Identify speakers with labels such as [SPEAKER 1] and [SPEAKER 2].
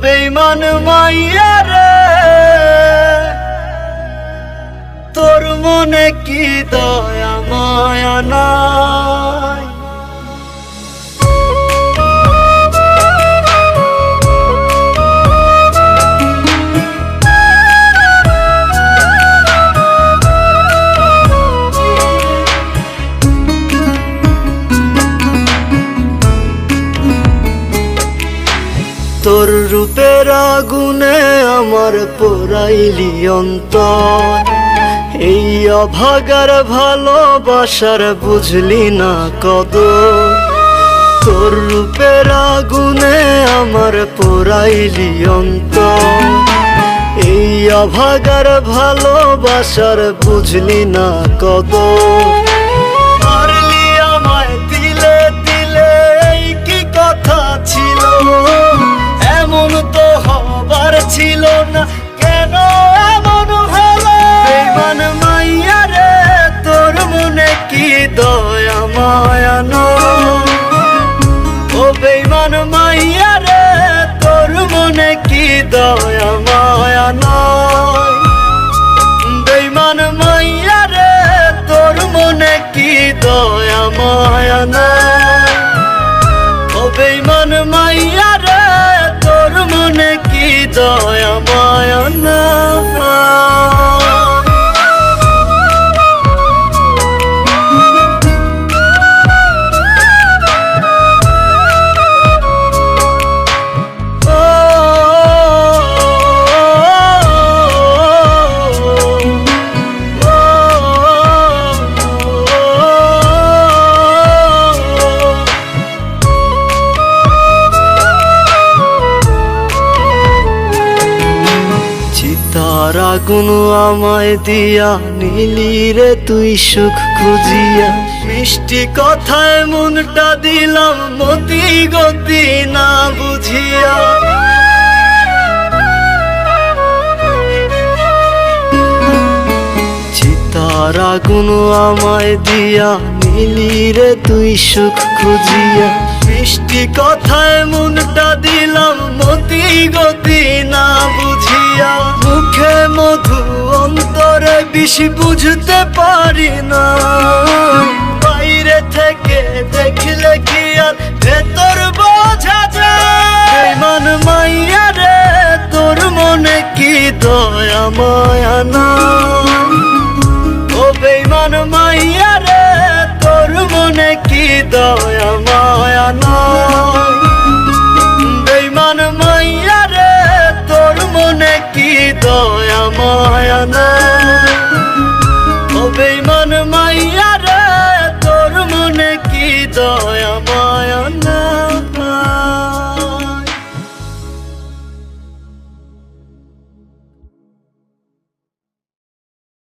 [SPEAKER 1] বেঈমান মাইয়া রে, তোর মনে কি দয়া মায়া নাই? তোর রূপের আগুনে আমার পোড়াইলি অন্তর, এই অভাগার ভালোবাসার বুঝলি না কদর। তোর রূপের আগুনে আমার পোড়াইলি অন্তর, এই অভাগার ভালোবাসার বুঝলি না কদর। মারলি আমায় তিলে তিলে, এই কি কথা ছিল? এমন তো হবার ছিল না, কেন এমন হলো? বেঈমান মাইয়া রে, তোর মনে কি দয়া মায়া নাই? ও বেঈমান মাইয়া রে, তোর মনে কি দয়া মায়া নাই? বেঈমান মাইয়া রে, তোর মনে কি দয়া মায়া নাই? ও বেঈমান মাইয়া রে, তোর মনে কি দয়া মায়া নাই? তার আগুন আমায় দিয়া নিলি রে তুই সুখ খুঁজিয়া, মিষ্টি কথায় মনটা দিলাম মতি গতি না বুঝিয়া। চিতার আগুন আমায় দিয়া নিলি রে তুই সুখ খুঁজিয়া, মিষ্টি কথায় মনটা দিলাম মতি গতি না বুঝিয়া। মুখে মধু অন্তরে বিষ বুঝতে পারি না, বাইরে থেকে দেখলে কি আর ভেতর বোঝা যায়? বেঈমান মাইয়া রে, তোর মনে কি দয়া মায়া নাই? ও বেঈমান মাইয়া রে, তোর মনে কি দয়া মায়া নাই? বেঈমান মাইয়া রে, তোর মনে কি দয়া মায়া নাই? ও বেঈমান মাইয়া রে, তোর মনে কি দয়া